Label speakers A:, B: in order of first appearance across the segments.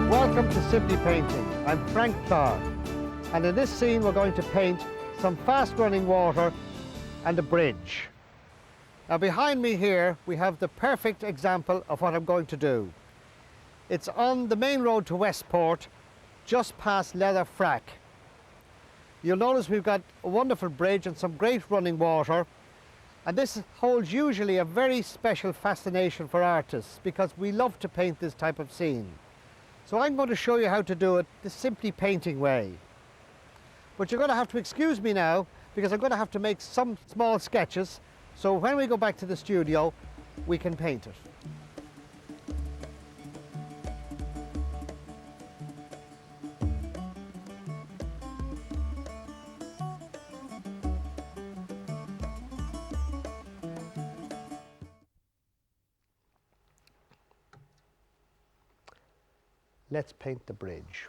A: Welcome to Simply Painting. I'm Frank Clarke, and in this scene we're going to paint some fast-running water and a bridge. Now behind me here we have the perfect example of what I'm going to do. It's on the main road to Westport, just past Letterfrack. You'll notice we've got a wonderful bridge and some great running water, and this holds usually a very special fascination for artists because we love to paint this type of scene. So I'm going to show you how to do it the Simply Painting way. But you're going to have to excuse me now because I'm going to have to make some small sketches, so when we go back to the studio we can paint it. Let's paint the bridge.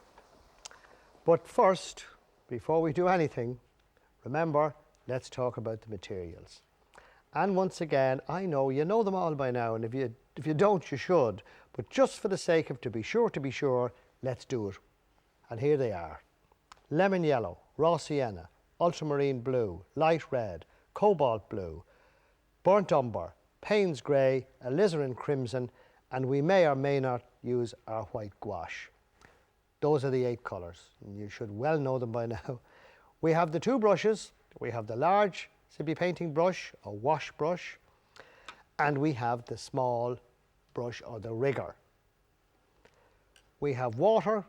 A: But first, before we do anything, remember, let's talk about the materials. And once again, I know you know them all by now, and if you don't, you should. But just for the sake of to be sure, let's do it. And here they are. Lemon yellow, raw sienna, ultramarine blue, light red, cobalt blue, burnt umber, Payne's grey, alizarin crimson, and we may or may not use our white gouache. Those are the 8 colours, and you should well know them by now. We have the 2 brushes. We have the large Simply Painting brush, a wash brush, and we have the small brush or the rigger. We have water,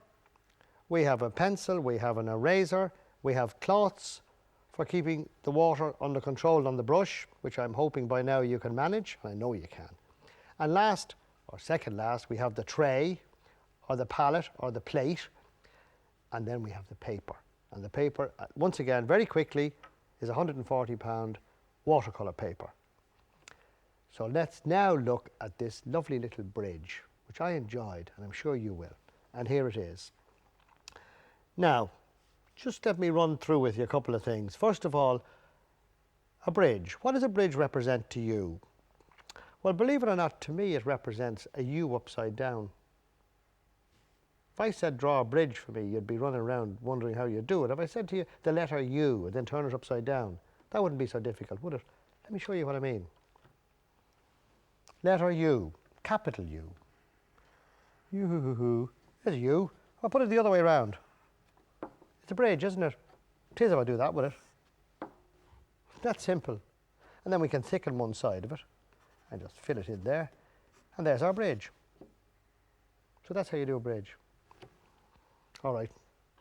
A: we have a pencil, we have an eraser, we have cloths for keeping the water under control on the brush, which I'm hoping by now you can manage, and I know you can. And last, or second last, we have the tray, or the palette, or the plate, and then we have the paper. And the paper, once again, very quickly, is £140 watercolour paper. So let's now look at this lovely little bridge, which I enjoyed, and I'm sure you will. And here it is. Now, just let me run through with you a couple of things. First of all, a bridge. What does a bridge represent to you? Well, believe it or not, to me it represents a U upside down. If I said draw a bridge for me, you'd be running around wondering how you do it. If I said to you the letter U and then turn it upside down, that wouldn't be so difficult, would it? Let me show you what I mean. Letter U, capital U. U, there's a U. I'll put it the other way around. It's a bridge, isn't it? It is if I do that with it. That's simple. And then we can thicken one side of it and just fill it in there. And there's our bridge. So that's how you do a bridge. All right,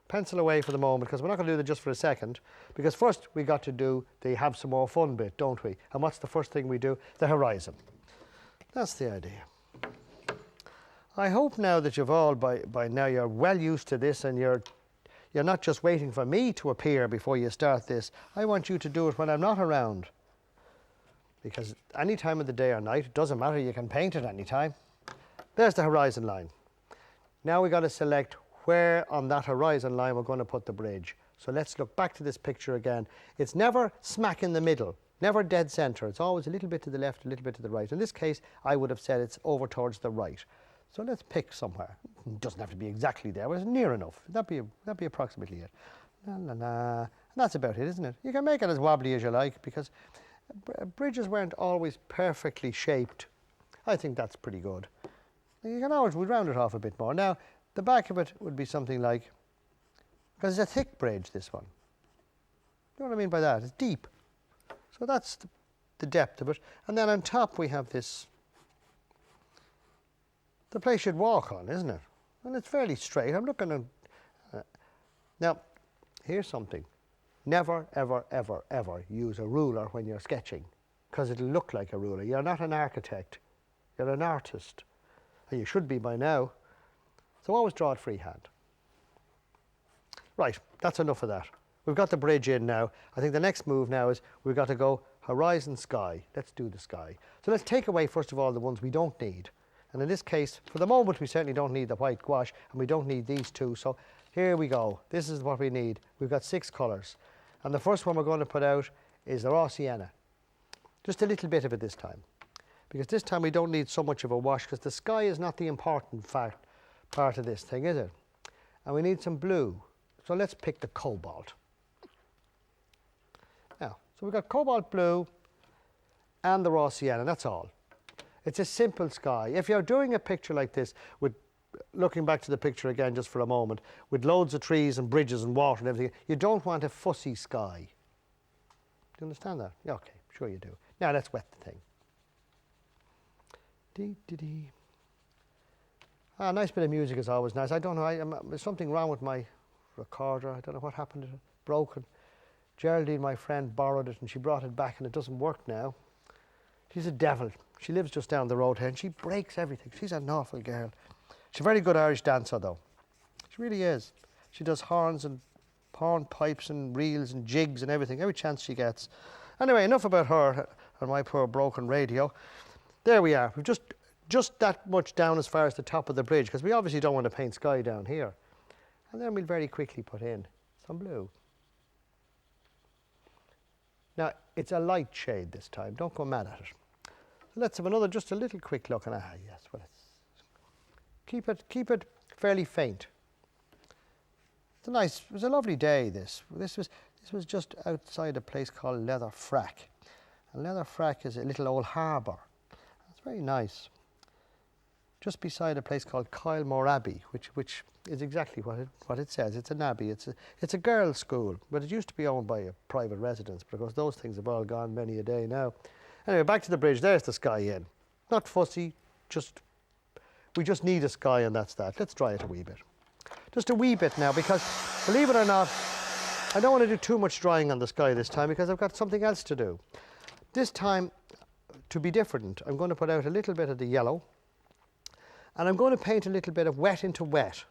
A: pencil away for the moment because we're not going to do that just for a second, because first we got to do the have some more fun bit, don't we? And what's the first thing we do? The horizon. That's the idea. I hope now that you've all, by now, you're well used to this and you're not just waiting for me to appear before you start this. I want you to do it when I'm not around, because any time of the day or night, it doesn't matter, you can paint it any time. There's the horizon line. Now we've got to select where on that horizon line we're going to put the bridge. So let's look back to this picture again. It's never smack in the middle, never dead centre. It's always a little bit to the left, a little bit to the right. In this case, I would have said it's over towards the right. So let's pick somewhere. It doesn't have to be exactly there, but it's near enough. That'd be approximately it. La, la, la. And that's about it, isn't it? You can make it as wobbly as you like, because bridges weren't always perfectly shaped. I think that's pretty good. You can always round it off a bit more. Now, the back of it would be something like, because it's a thick bridge, this one. You know what I mean by that? It's deep. So that's the depth of it. And then on top we have this, the place you'd walk on, isn't it? And it's fairly straight. I'm looking at, now, here's something. Never, ever, ever, ever use a ruler when you're sketching, because it'll look like a ruler. You're not an architect. You're an artist. And you should be by now. So always draw it freehand. Right, that's enough of that. We've got the bridge in now. I think the next move now is we've got to go horizon, sky. Let's do the sky. So let's take away, first of all, the ones we don't need. And in this case, for the moment, we certainly don't need the white gouache, and we don't need these two. So here we go. This is what we need. We've got 6 colours. And the first one we're going to put out is the raw sienna. Just a little bit of it this time. Because this time we don't need so much of a wash, because the sky is not the important part of this thing, is it? And we need some blue. So let's pick the cobalt. Now, so we've got cobalt blue and the raw sienna, that's all. It's a simple sky. If you're doing a picture like this, with looking back to the picture again just for a moment, with loads of trees and bridges and water and everything, you don't want a fussy sky. Do you understand that? Yeah, okay, sure you do. Now let's wet the thing. Dee, dee, dee. A nice bit of music is always nice. I don't know, there's something wrong with my recorder. I don't know what happened. It's broken. Geraldine, my friend, borrowed it and she brought it back and it doesn't work now. She's a devil. She lives just down the road here and she breaks everything. She's an awful girl. She's a very good Irish dancer though. She really is. She does horns and horn pipes and reels and jigs and everything, every chance she gets. Anyway, enough about her and my poor broken radio. There we are. We've just that much down as far as the top of the bridge, because we obviously don't want to paint sky down here. And then we'll very quickly put in some blue. Now, it's a light shade this time. Don't go mad at it. So let's have another, just a little quick look. And yes, well, keep it fairly faint. It was a lovely day. This was just outside a place called Letterfrack, and Letterfrack is a little old harbour. It's very nice. Just beside a place called Kylemore Abbey, which is exactly what it says. It's an abbey. It's a girls' school, but it used to be owned by a private residence. But of course, those things have all gone many a day now. Anyway, back to the bridge. There's the sky in. Not fussy. We just need a sky, and that's that. Let's dry it a wee bit. Just a wee bit now, because believe it or not, I don't want to do too much drying on the sky this time because I've got something else to do. This time, to be different, I'm going to put out a little bit of the yellow. And I'm going to paint a little bit of wet into wet.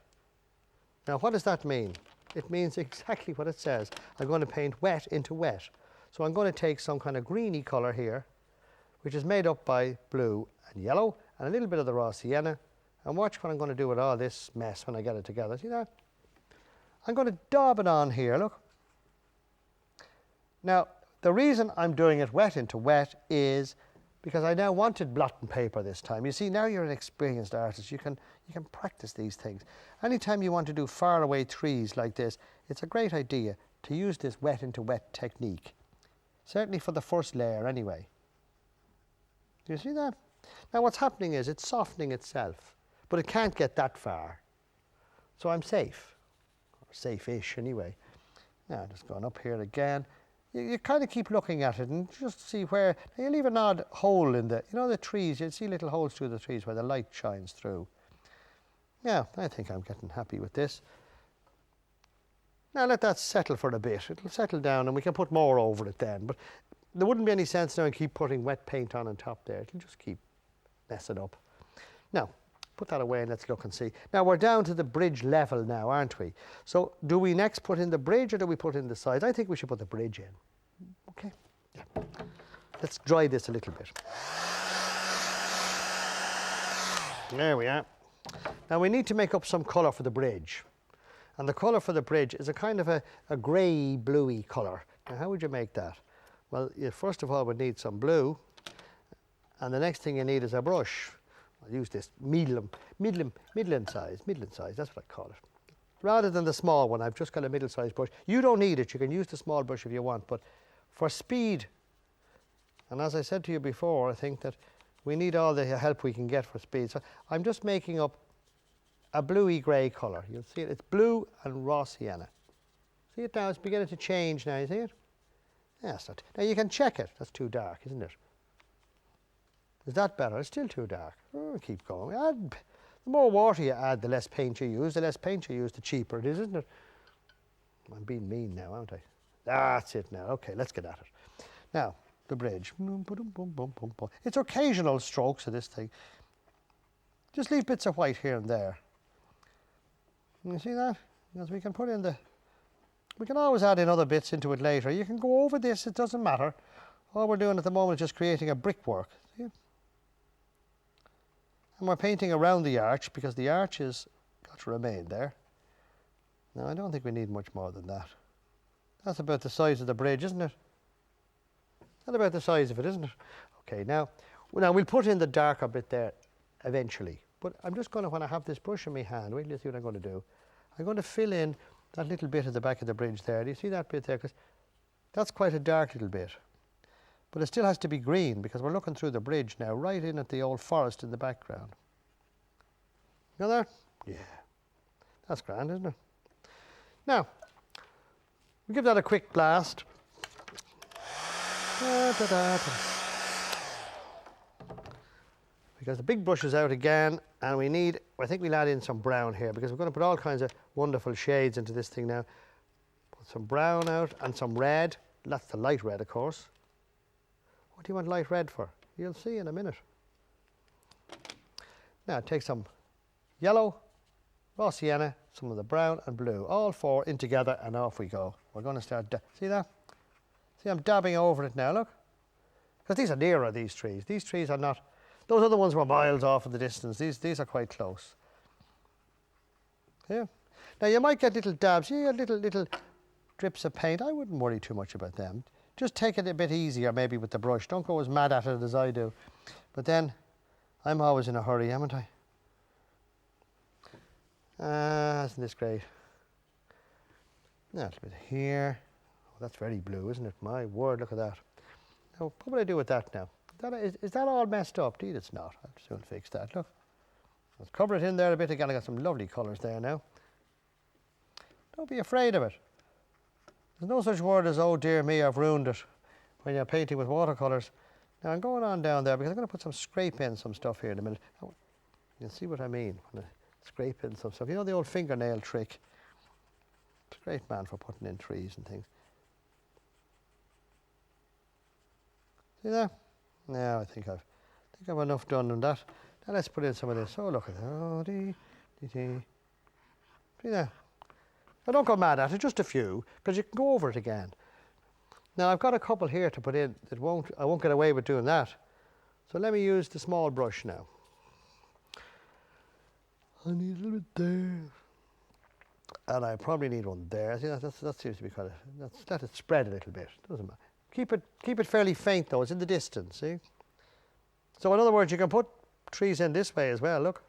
A: Now, what does that mean? It means exactly what it says. I'm going to paint wet into wet. So I'm going to take some kind of greeny colour here, which is made up by blue and yellow, and a little bit of the raw sienna. And watch what I'm going to do with all this mess when I get it together. See that? I'm going to daub it on here, look. Now, the reason I'm doing it wet into wet is because I now wanted blotting paper this time. You see, now you're an experienced artist. You can practice these things. Anytime you want to do far away trees like this, it's a great idea to use this wet into wet technique. Certainly for the first layer anyway. Do you see that? Now what's happening is it's softening itself, but it can't get that far. So I'm safe, or safe-ish anyway. Now just going up here again. You kind of keep looking at it and just see where, you leave an odd hole in the, the trees, you'll see little holes through the trees where the light shines through. Yeah, I think I'm getting happy with this. Now let that settle for a bit. It'll settle down and we can put more over it then. But there wouldn't be any sense now in keep putting wet paint on top there. It'll just keep messing up. Now, put that away and let's look and see. Now we're down to the bridge level now, aren't we? So do we next put in the bridge or do we put in the sides? I think we should put the bridge in. Okay. Yeah. Let's dry this a little bit. There we are. Now we need to make up some colour for the bridge. And the colour for the bridge is a kind of a grey, bluey colour. Now how would you make that? Well, you first of all would need some blue. And the next thing you need is a brush. I'll use this middling size, that's what I call it. Rather than the small one, I've just got a middle-sized brush. You don't need it, you can use the small brush if you want, but for speed, and as I said to you before, I think that we need all the help we can get for speed. So I'm just making up a bluey grey colour. You'll see it, it's blue and raw sienna. See it now, it's beginning to change now, you see it? Yeah, it's not. Now you can check it, that's too dark, isn't it? Is that better? It's still too dark. Oh, keep going. The more water you add, the less paint you use. The less paint you use, the cheaper it is, isn't it? I'm being mean now, aren't I? That's it now. Okay, let's get at it. Now, the bridge. It's occasional strokes of this thing. Just leave bits of white here and there. You see that? Because we can put in we can always add in other bits into it later. You can go over this, it doesn't matter. All we're doing at the moment is just creating a brickwork. See it? And we're painting around the arch because the arch has got to remain there. Now, I don't think we need much more than that. That's about the size of the bridge, isn't it? That's about the size of it, isn't it? Okay, now we'll put in the darker bit there eventually. But I'm just going to, when I have this brush in my hand, wait till you see what I'm going to do. I'm going to fill in that little bit at the back of the bridge there. Do you see that bit there? Because that's quite a dark little bit. But it still has to be green because we're looking through the bridge now, right in at the old forest in the background. You know that? Yeah. That's grand, isn't it? Now, we give that a quick blast. Because the big brush is out again, and we need, I think we'll add in some brown here because we're going to put all kinds of wonderful shades into this thing now. Put some brown out and some red. That's the light red, of course. What do you want light red for? You'll see in a minute. Now take some yellow, raw sienna, some of the brown and blue, all four in together, and off we go. We're going to start, see that? See, I'm dabbing over it now, look. Because these are nearer, these trees. These trees are not, those other ones were miles off in the distance. These are quite close. Yeah. Now you might get little dabs, you get little drips of paint. I wouldn't worry too much about them. Just take it a bit easier maybe with the brush. Don't go as mad at it as I do. But then, I'm always in a hurry, haven't I? Isn't this great? Now, a little bit here. Oh, that's very blue, isn't it? My word, look at that. Now, what would I do with that now? Is that all messed up? Indeed, it's not. I'll soon fix that. Look. Let's cover it in there a bit again. I got some lovely colours there now. Don't be afraid of it. There's no such word as, oh dear me, I've ruined it, when you're painting with watercolours. Now I'm going on down there because I'm going to put some scrape in some stuff here in a minute. You'll see what I mean when I scrape in some stuff. You know the old fingernail trick? It's a great man for putting in trees and things. See that? Now I think I've enough done on that. Now let's put in some of this. Oh, look at that. Oh, see that? Now don't go mad at it, just a few, because you can go over it again. Now I've got a couple here to put in that I won't get away with doing that. So let me use the small brush now. I need a little bit there. And I probably need one there. See, that seems to be kind of, let it spread a little bit. Doesn't matter. Keep it fairly faint though, it's in the distance, see? So in other words, you can put trees in this way as well, look.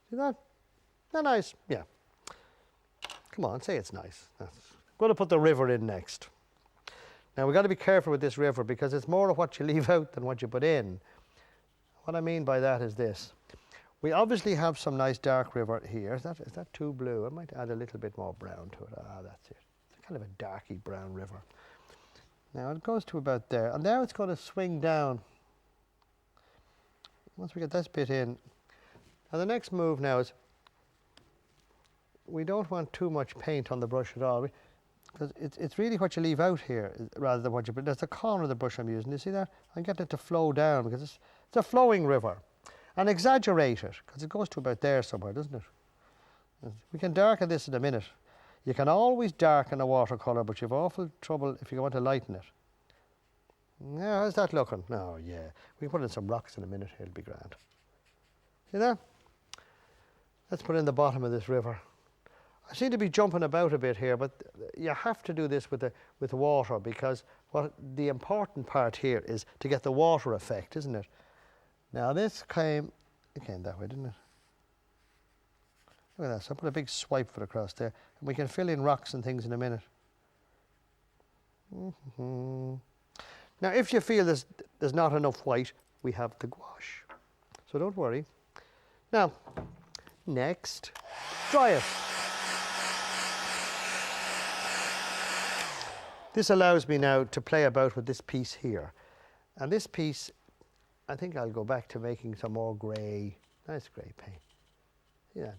A: See that? Isn't that nice? Yeah. Come on, say it's nice. I'm going to put the river in next. Now we've got to be careful with this river because it's more of what you leave out than what you put in. What I mean by that is this. We obviously have some nice dark river here. Is that too blue? I might add a little bit more brown to it. Ah, that's it. It's kind of a darky brown river. Now it goes to about there. And now it's going to swing down. Once we get this bit in. Now the next move now is we don't want too much paint on the brush at all, because it's really what you leave out here rather than what you put. That's the corner of the brush I'm using. You see that? I'm getting it to flow down because it's a flowing river. And exaggerate it, because it goes to about there somewhere, doesn't it? We can darken this in a minute. You can always darken a watercolour, but you've awful trouble if you want to lighten it. Now, how's that looking? Oh, yeah. We can put in some rocks in a minute. It'll be grand. See that? Let's put in the bottom of this river. I seem to be jumping about a bit here, but you have to do this with water because the important part here is to get the water effect, isn't it? Now this came that way, didn't it? Look at that. So I put a big swipe foot across there, and we can fill in rocks and things in a minute. Now, if you feel there's not enough white, we have the gouache. So don't worry. Now, next, dry it. This allows me now to play about with this piece here. And this piece, I think I'll go back to making some more grey, nice grey paint. See that?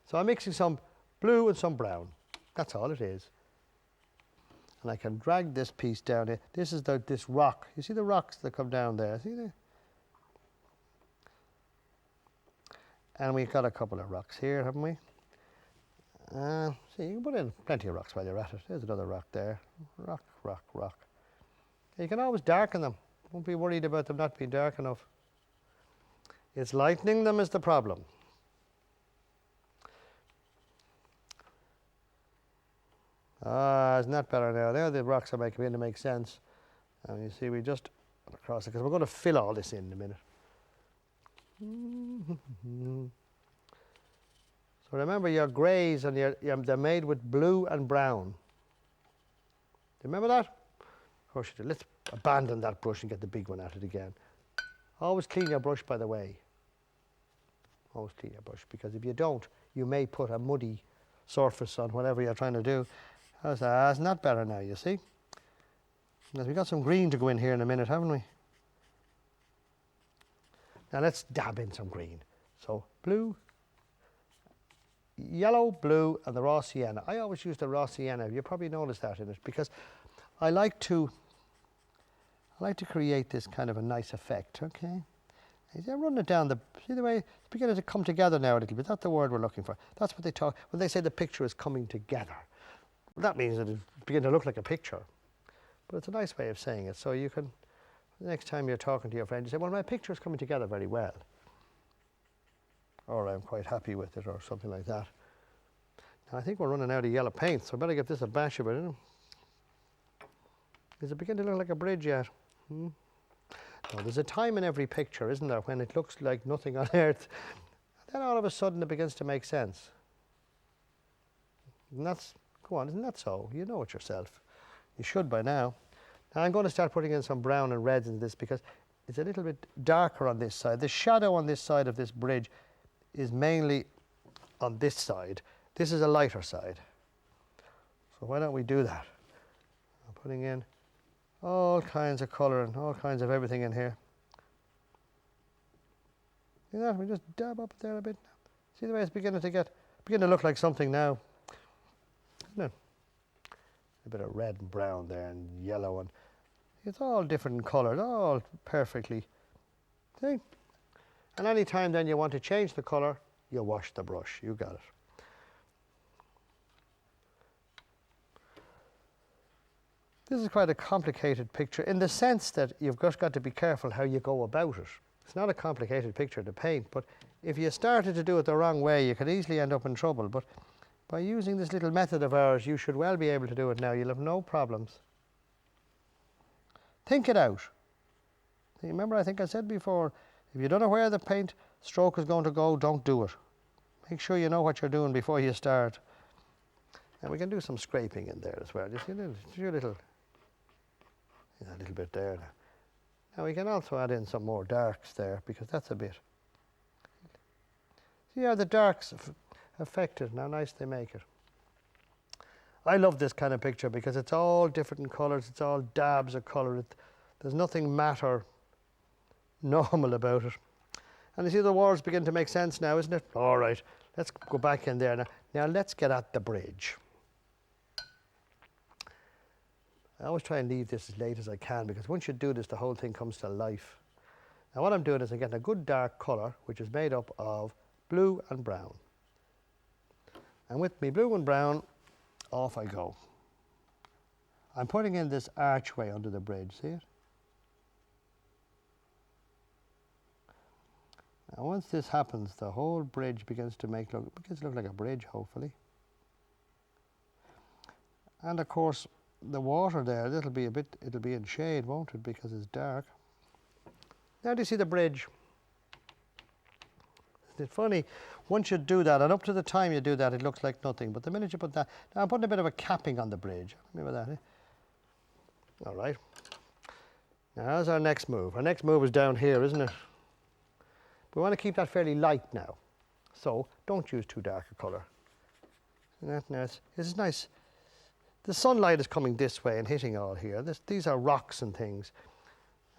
A: So I'm mixing some blue and some brown. That's all it is. And I can drag this piece down here. This is this rock. You see the rocks that come down there? See there? And we've got a couple of rocks here, haven't we? See, you can put in plenty of rocks while you're at it. There's another rock there. Rock, rock, rock. You can always darken them. Don't be worried about them not being dark enough. It's lightening them is the problem. Isn't that better now? There the rocks are begin to make sense. And you see, we just across it, because we're going to fill all this in a minute. So remember your greys, and they're made with blue and brown. Do you remember that? Of course you do. Let's abandon that brush and get the big one at it again. Always clean your brush, by the way. Always clean your brush, because if you don't, you may put a muddy surface on whatever you're trying to do. How's that? Isn't that better now, you see? Because we've got some green to go in here in a minute, haven't we? Now let's dab in some green. So blue, yellow, blue, and the raw sienna. I always use the raw sienna. You probably noticed that in it, because I like to create this kind of a nice effect. Okay, I'm running it down see the way it's beginning to come together now a little bit. That's the word we're looking for. That's what they talk when they say the picture is coming together. Well, that means that it's beginning to look like a picture, but it's a nice way of saying it. So you can, the next time you're talking to your friend, you say, "Well, my picture is coming together very well," or "I'm quite happy with it," or something like that. Now I think we're running out of yellow paint, so I better give this a bash a bit. Does it begin to look like a bridge yet? No, there's a time in every picture, isn't there, when it looks like nothing on earth. Then all of a sudden it begins to make sense. And that's, go on, isn't that so? You know it yourself. You should by now. Now I'm going to start putting in some brown and reds into this, because it's a little bit darker on this side. The shadow on this side of this bridge is mainly on this side. This is a lighter side. So why don't we do that? I'm putting in all kinds of colour and all kinds of everything in here. See that? We just dab up there a bit. See the way it's beginning to look like something now. Isn't it? A bit of red and brown there and yellow, and it's all different colours, all perfectly. See? And any time then you want to change the colour, you wash the brush. You got it. This is quite a complicated picture in the sense that you've just got to be careful how you go about it. It's not a complicated picture to paint, but if you started to do it the wrong way, you could easily end up in trouble. But by using this little method of ours, you should well be able to do it now. You'll have no problems. Think it out. Remember, I think I said before, if you don't know where the paint stroke is going to go, don't do it. Make sure you know what you're doing before you start. And we can do some scraping in there as well. You see a little bit there. Now we can also add in some more darks there, because that's a bit. See how the darks affect it, and how nice they make it. I love this kind of picture because it's all different colours, it's all dabs of colour. There's nothing matte or normal about it. And you see the walls begin to make sense now, isn't it? All right, let's go back in there now. Now let's get at the bridge. I always try and leave this as late as I can, because once you do this, the whole thing comes to life. Now what I'm doing is I'm getting a good dark colour, which is made up of blue and brown. And with me blue and brown, off I go. I'm putting in this archway under the bridge, see it? Now once this happens, the whole bridge begins to look like a bridge, hopefully. And of course, the water there, it'll be in shade, won't it, because it's dark. Now do you see the bridge? Isn't it funny? Once you do that, and up to the time you do that, it looks like nothing. But the minute you put that, now I'm putting a bit of a capping on the bridge. Remember that, eh? All right. Now how's our next move? Our next move is down here, isn't it? We want to keep that fairly light now. So don't use too dark a colour. Isn't that nice? This is nice. The sunlight is coming this way and hitting all here. These are rocks and things.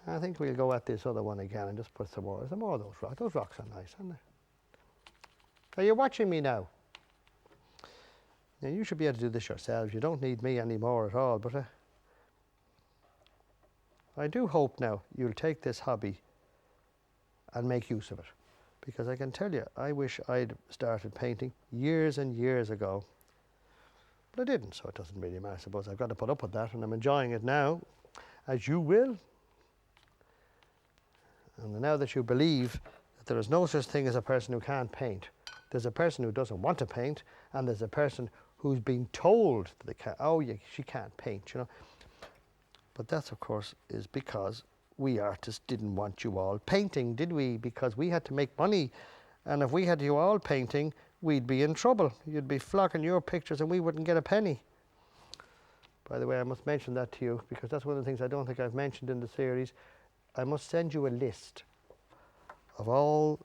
A: I think we'll go at this other one again and just put some more. Some more of those rocks. Those rocks are nice, aren't they? Are you watching me now? Now you should be able to do this yourselves. You don't need me anymore at all. But I do hope now you'll take this hobby and make use of it. Because I can tell you, I wish I'd started painting years and years ago. But I didn't, so it doesn't really matter. I suppose I've got to put up with that, and I'm enjoying it now, as you will. And now that you believe that there is no such thing as a person who can't paint, there's a person who doesn't want to paint, and there's a person who's being told that they can't, oh, yeah, she can't paint, you know. But that, of course, is because we artists didn't want you all painting, did we? Because we had to make money, and if we had you all painting, we'd be in trouble. You'd be flocking your pictures and we wouldn't get a penny. By the way, I must mention that to you, because that's one of the things I don't think I've mentioned in the series. I must send you a list of all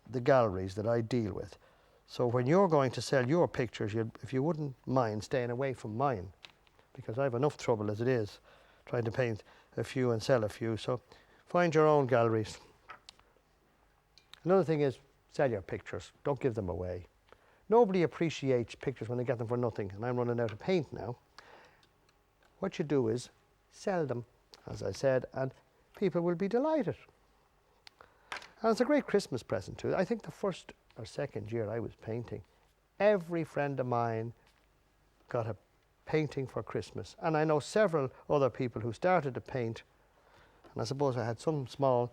A: the galleries that I deal with. So when you're going to sell your pictures, if you wouldn't mind staying away from mine, because I have enough trouble as it is trying to paint a few and sell a few. So find your own galleries. Another thing is, sell your pictures. Don't give them away. Nobody appreciates pictures when they get them for nothing, and I'm running out of paint now. What you do is sell them, as I said, and people will be delighted. And it's a great Christmas present too. I think the first or second year I was painting, every friend of mine got a painting for Christmas. And I know several other people who started to paint, and I suppose I had some small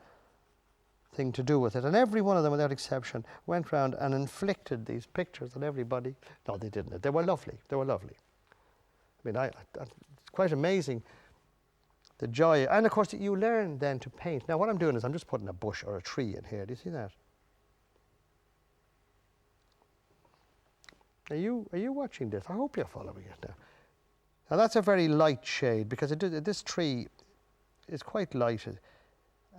A: thing to do with it. And every one of them, without exception, went round and inflicted these pictures on everybody. No, they didn't. They were lovely. They were lovely. I mean, it's quite amazing, the joy. And of course, you learn then to paint. Now, what I'm doing is I'm just putting a bush or a tree in here. Do you see that? Are you watching this? I hope you're following it now. Now, that's a very light shade, because this tree is quite light.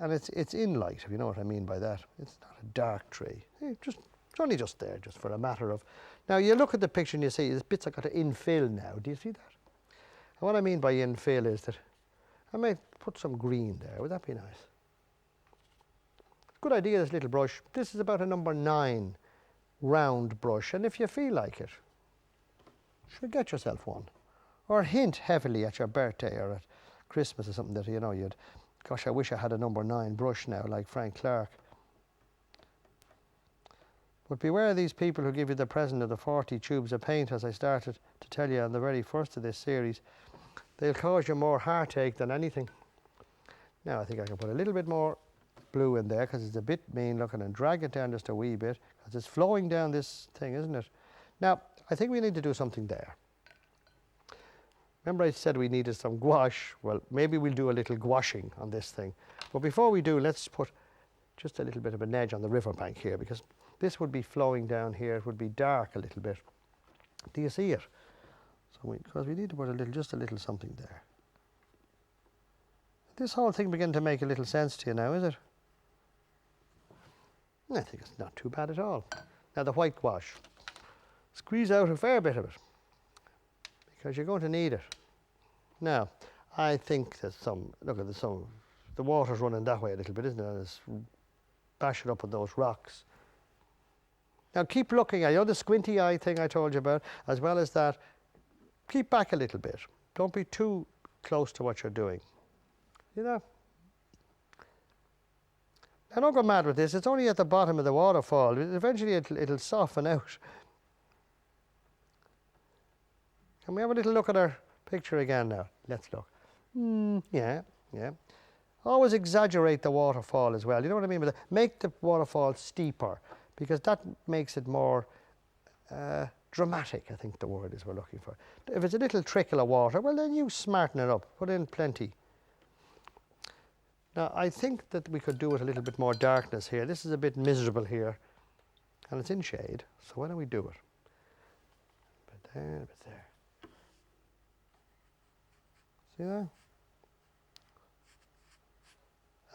A: And it's in light, if you know what I mean by that. It's not a dark tree. It's only just there, just for a matter of... Now, you look at the picture and you see there's bits I've got to infill now. Do you see that? And what I mean by infill is that I may put some green there. Would that be nice? Good idea, this little brush. This is about a number 9 round brush. And if you feel like it, sure, get yourself one. Or hint heavily at your birthday or at Christmas or something that, you know, you'd... Gosh, I wish I had a number 9 brush now, like Frank Clarke. But beware of these people who give you the present of the 40 tubes of paint, as I started to tell you on the very first of this series. They'll cause you more heartache than anything. Now, I think I can put a little bit more blue in there, because it's a bit mean looking, and drag it down just a wee bit, because it's flowing down this thing, isn't it? Now, I think we need to do something there. Remember I said we needed some gouache? Well, maybe we'll do a little gouaching on this thing. But before we do, let's put just a little bit of an edge on the riverbank here, because this would be flowing down here. It would be dark a little bit. Do you see it? So because we need to put just a little something there. This whole thing beginning to make a little sense to you now, is it? I think it's not too bad at all. Now the white gouache. Squeeze out a fair bit of it, because you're going to need it. Now, I think there's some, look at the water's running that way a little bit, isn't it? It's bash it up on those rocks. Now keep looking at, you know, the squinty eye thing I told you about, as well as that, keep back a little bit. Don't be too close to what you're doing. You know? Now don't go mad with this, it's only at the bottom of the waterfall. Eventually it'll soften out. Can we have a little look at our picture again now? Let's look. Yeah. Always exaggerate the waterfall as well. You know what I mean? Make the waterfall steeper, because that makes it more dramatic, I think the word is we're looking for. If it's a little trickle of water, well, then you smarten it up. Put in plenty. Now, I think that we could do with a little bit more darkness here. This is a bit miserable here, and it's in shade. So why don't we do it? A bit there, a bit there. See that?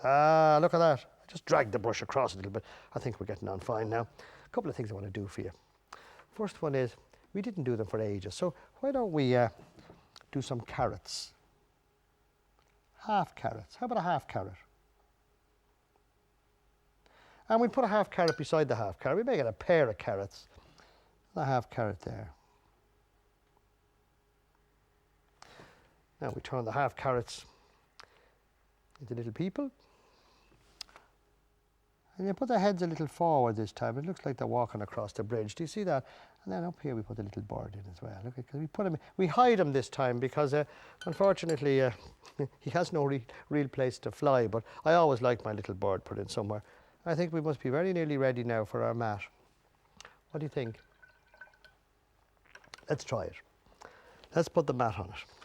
A: Ah, look at that. I just dragged the brush across a little bit. I think we're getting on fine now. A couple of things I want to do for you. First one is, we didn't do them for ages, so why don't we do some carrots? Half carrots. How about a half carrot? And we put a half carrot beside the half carrot. We make it a pair of carrots. A half carrot there. Now we turn the half carrots into little people. And you put their heads a little forward this time. It looks like they're walking across the bridge. Do you see that? And then up here we put a little bird in as well. Look, because we put him, we hide him this time because unfortunately he has no real place to fly. But I always like my little bird put in somewhere. I think we must be very nearly ready now for our mat. What do you think? Let's try it. Let's put the mat on it.